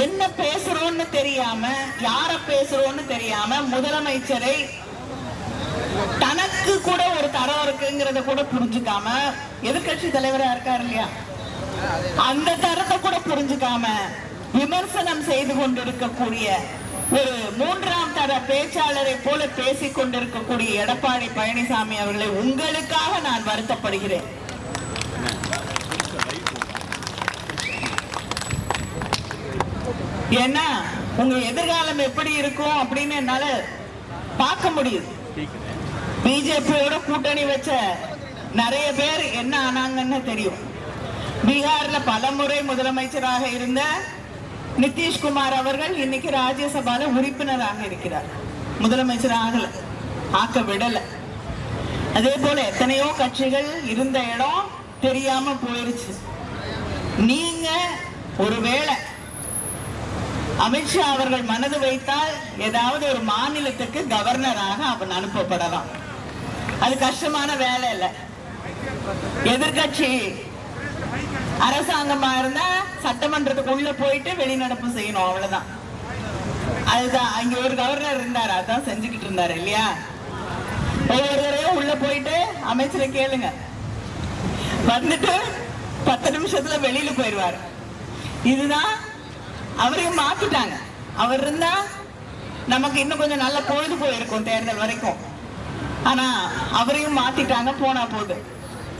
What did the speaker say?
என்ன பேசுறோம்னு தெரியாம, யார பேசுறோம்னு தெரியாம முதலமைச்சரை தனக்கு கூட ஒரு தரம் இருக்குங்கிறத கூட புரிஞ்சுக்காம, எதிர்கட்சி தலைவரா இருக்காரு இல்லையா, அந்த தரத்தை கூட புரிஞ்சுக்காம விமர்சனம் செய்து கொண்டிருக்கக்கூடிய ஒரு மூன்றாம் தர பேச்சாளரை போல பேசிக் கொண்டிருக்கக்கூடிய எடப்பாடி பழனிசாமி அவர்களை உங்களுக்காக நான் வருத்தப்படுகிறேன். ஏன்னா உங்க எதிர்காலம் எப்படி இருக்கும் அப்படின்னு என்னால பார்க்க முடியுது. பிஜேபியோட கூட்டணி வச்ச நிறைய பேர் என்ன ஆனாங்கன்னு தெரியும். பீகார்ல பல முறை முதலமைச்சராக இருந்த நிதிஷ்குமார் அவர்கள் இன்னைக்கு ராஜ்யசபால உறுப்பினராக இருக்கிறார். முதலமைச்சர் ஆக்க விடல. அதே போல எத்தனையோ கட்சிகள் இருந்த இடம் தெரியாம போயிருச்சு. நீங்க ஒருவேளை அமித்ஷா அவர்கள் மனது வைத்தால் ஏதாவது ஒரு மாநிலத்துக்கு கவர்னராக அவன் அனுப்பப்படலாம். அது கஷ்டமான வேலை இல்லை. எதிர்கட்சி அரசாங்கமா இருந்தா சட்டமன்றத்துக்கு உள்ள போயிட்டு வெளிநடப்பு செய்யணும், அவ்வளவுதான். அதுதான் அங்க ஒரு கவர்னர் இருந்தாரு, அதான் செஞ்சுக்கிட்டு இருந்தாரு இல்லையா. ஒவ்வொரு தடவையும் உள்ள போயிட்டு அமைச்சரை கேளுங்க, வந்துட்டு 10 நிமிஷத்துல வெளியில போயிடுவாரு. இதுதான் அவரையும் மாத்திட்டாங்க. அவர் இருந்தா நமக்கு இன்னும் கொஞ்சம் நல்ல பொழுது போயிருக்கும் தேர்தல் வரைக்கும். ஆனா அவரையும் மாத்திட்டாங்க, போனா போகுது.